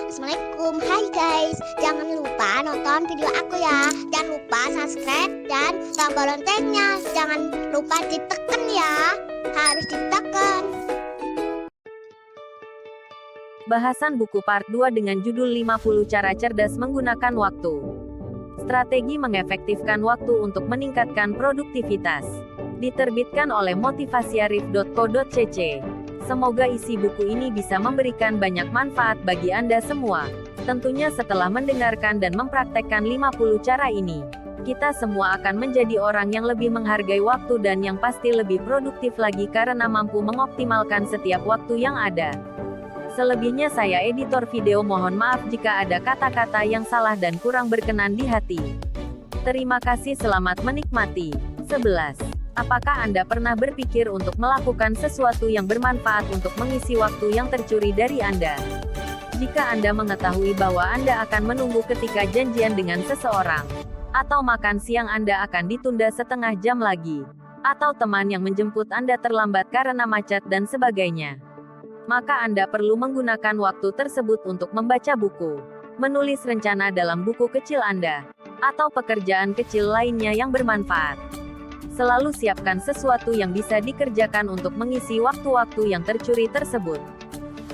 Assalamualaikum, hai guys. Jangan lupa nonton video aku ya. Jangan lupa subscribe dan tombol loncengnya. Jangan lupa ditekan ya. Harus ditekan. Bahasan buku part 2 dengan judul 50 Cara Cerdas Menggunakan Waktu. Strategi mengefektifkan waktu untuk meningkatkan produktivitas. Diterbitkan oleh motivasiarif.co.cc. Semoga isi buku ini bisa memberikan banyak manfaat bagi Anda semua. Tentunya setelah mendengarkan dan mempraktekkan 50 cara ini, kita semua akan menjadi orang yang lebih menghargai waktu dan yang pasti lebih produktif lagi karena mampu mengoptimalkan setiap waktu yang ada. Selebihnya saya editor video mohon maaf jika ada kata-kata yang salah dan kurang berkenan di hati. Terima kasih, selamat menikmati. 11. Apakah Anda pernah berpikir untuk melakukan sesuatu yang bermanfaat untuk mengisi waktu yang tercuri dari Anda? Jika Anda mengetahui bahwa Anda akan menunggu ketika janjian dengan seseorang, atau makan siang Anda akan ditunda setengah jam lagi, atau teman yang menjemput Anda terlambat karena macet dan sebagainya, maka Anda perlu menggunakan waktu tersebut untuk membaca buku, menulis rencana dalam buku kecil Anda, atau pekerjaan kecil lainnya yang bermanfaat. Selalu siapkan sesuatu yang bisa dikerjakan untuk mengisi waktu-waktu yang tercuri tersebut.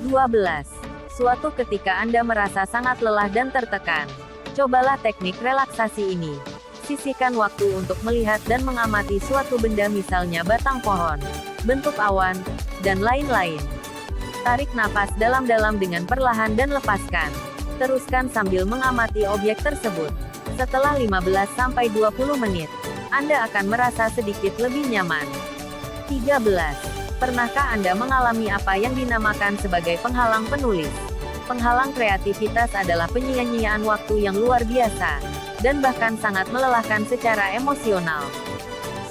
12. Suatu ketika Anda merasa sangat lelah dan tertekan, cobalah teknik relaksasi ini. Sisihkan waktu untuk melihat dan mengamati suatu benda, misalnya batang pohon, bentuk awan, dan lain-lain. Tarik nafas dalam-dalam dengan perlahan dan lepaskan. Teruskan sambil mengamati objek tersebut. Setelah 15-20 menit, Anda akan merasa sedikit lebih nyaman. 13. Pernahkah Anda mengalami apa yang dinamakan sebagai penghalang penulis? Penghalang kreativitas adalah penyia-nyiaan waktu yang luar biasa, dan bahkan sangat melelahkan secara emosional.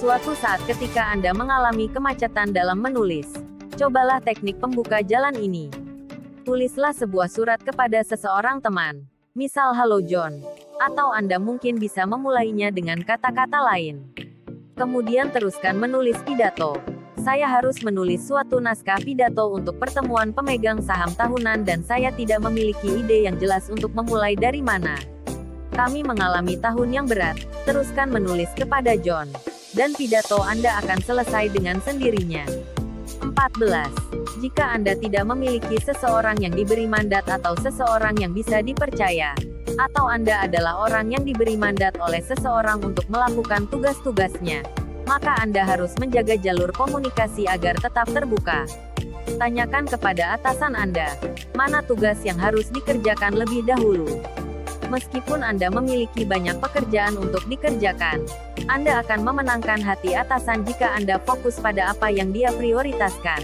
Suatu saat ketika Anda mengalami kemacetan dalam menulis, cobalah teknik pembuka jalan ini. Tulislah sebuah surat kepada seseorang teman, misal "Halo John," atau Anda mungkin bisa memulainya dengan kata-kata lain. Kemudian teruskan menulis pidato. Saya harus menulis suatu naskah pidato untuk pertemuan pemegang saham tahunan dan saya tidak memiliki ide yang jelas untuk memulai dari mana. Kami mengalami tahun yang berat. Teruskan menulis kepada John, dan pidato Anda akan selesai dengan sendirinya. 14. Jika Anda tidak memiliki seseorang yang diberi mandat atau seseorang yang bisa dipercaya, atau Anda adalah orang yang diberi mandat oleh seseorang untuk melakukan tugas-tugasnya, maka Anda harus menjaga jalur komunikasi agar tetap terbuka. Tanyakan kepada atasan Anda, mana tugas yang harus dikerjakan lebih dahulu. Meskipun Anda memiliki banyak pekerjaan untuk dikerjakan, Anda akan memenangkan hati atasan jika Anda fokus pada apa yang dia prioritaskan.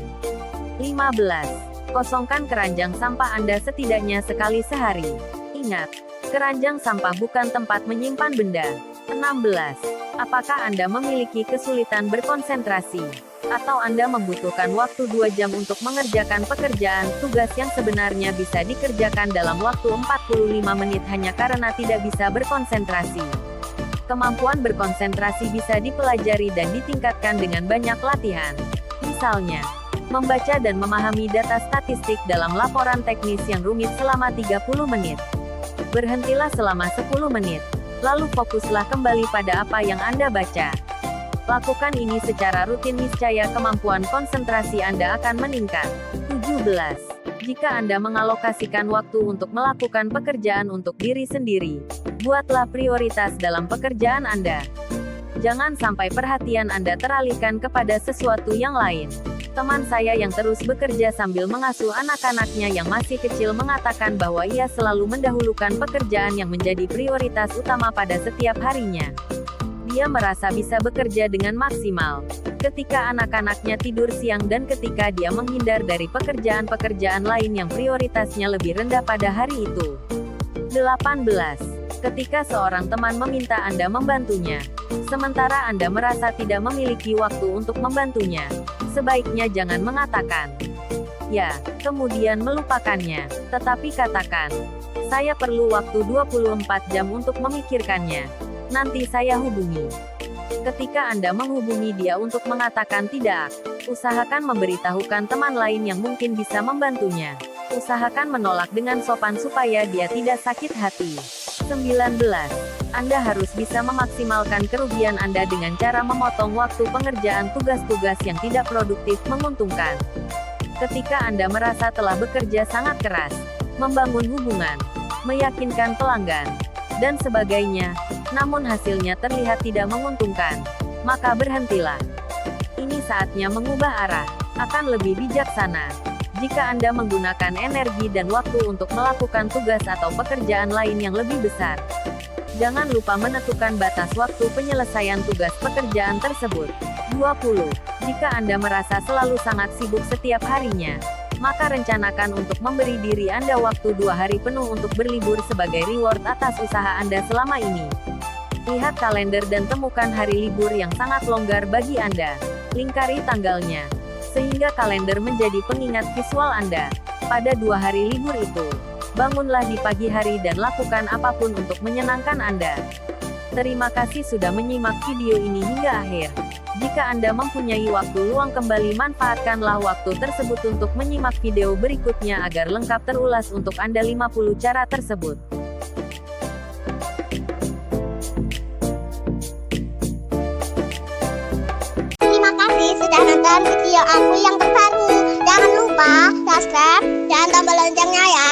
15. Kosongkan keranjang sampah Anda setidaknya sekali sehari. Ingat, keranjang sampah bukan tempat menyimpan benda. 16. Apakah Anda memiliki kesulitan berkonsentrasi? Atau Anda membutuhkan waktu 2 jam untuk mengerjakan pekerjaan, tugas yang sebenarnya bisa dikerjakan dalam waktu 45 menit hanya karena tidak bisa berkonsentrasi? Kemampuan berkonsentrasi bisa dipelajari dan ditingkatkan dengan banyak latihan. Misalnya, membaca dan memahami data statistik dalam laporan teknis yang rumit selama 30 menit. Berhentilah selama 10 menit, lalu fokuslah kembali pada apa yang Anda baca. Lakukan ini secara rutin, niscaya kemampuan konsentrasi Anda akan meningkat. 17. Jika Anda mengalokasikan waktu untuk melakukan pekerjaan untuk diri sendiri, buatlah prioritas dalam pekerjaan Anda. Jangan sampai perhatian Anda teralihkan kepada sesuatu yang lain. Teman saya yang terus bekerja sambil mengasuh anak-anaknya yang masih kecil mengatakan bahwa ia selalu mendahulukan pekerjaan yang menjadi prioritas utama pada setiap harinya. Dia merasa bisa bekerja dengan maksimal ketika anak-anaknya tidur siang dan ketika dia menghindar dari pekerjaan-pekerjaan lain yang prioritasnya lebih rendah pada hari itu. 18. Ketika seorang teman meminta Anda membantunya, sementara Anda merasa tidak memiliki waktu untuk membantunya, sebaiknya jangan mengatakan "ya," kemudian melupakannya, tetapi katakan, "Saya perlu waktu 24 jam untuk memikirkannya. Nanti saya hubungi." Ketika Anda menghubungi dia untuk mengatakan tidak, usahakan memberitahukan teman lain yang mungkin bisa membantunya. Usahakan menolak dengan sopan supaya dia tidak sakit hati. 19. Anda harus bisa memaksimalkan kerugian Anda dengan cara memotong waktu pengerjaan tugas-tugas yang tidak produktif menguntungkan. Ketika Anda merasa telah bekerja sangat keras, membangun hubungan, meyakinkan pelanggan, dan sebagainya, namun hasilnya terlihat tidak menguntungkan, maka berhentilah. Ini saatnya mengubah arah. Akan lebih bijaksana jika Anda menggunakan energi dan waktu untuk melakukan tugas atau pekerjaan lain yang lebih besar. Jangan lupa menentukan batas waktu penyelesaian tugas pekerjaan tersebut. 20. Jika Anda merasa selalu sangat sibuk setiap harinya, maka rencanakan untuk memberi diri Anda waktu 2 hari penuh untuk berlibur sebagai reward atas usaha Anda selama ini. Lihat kalender dan temukan hari libur yang sangat longgar bagi Anda. Lingkari tanggalnya, sehingga kalender menjadi pengingat visual Anda. Pada 2 hari libur itu, bangunlah di pagi hari dan lakukan apapun untuk menyenangkan Anda. Terima kasih sudah menyimak video ini hingga akhir. Jika Anda mempunyai waktu luang kembali, manfaatkanlah waktu tersebut untuk menyimak video berikutnya agar lengkap terulas untuk Anda 50 cara tersebut. Terima kasih sudah nonton video aku yang terbaru. Jangan lupa subscribe dan tombol loncengnya ya.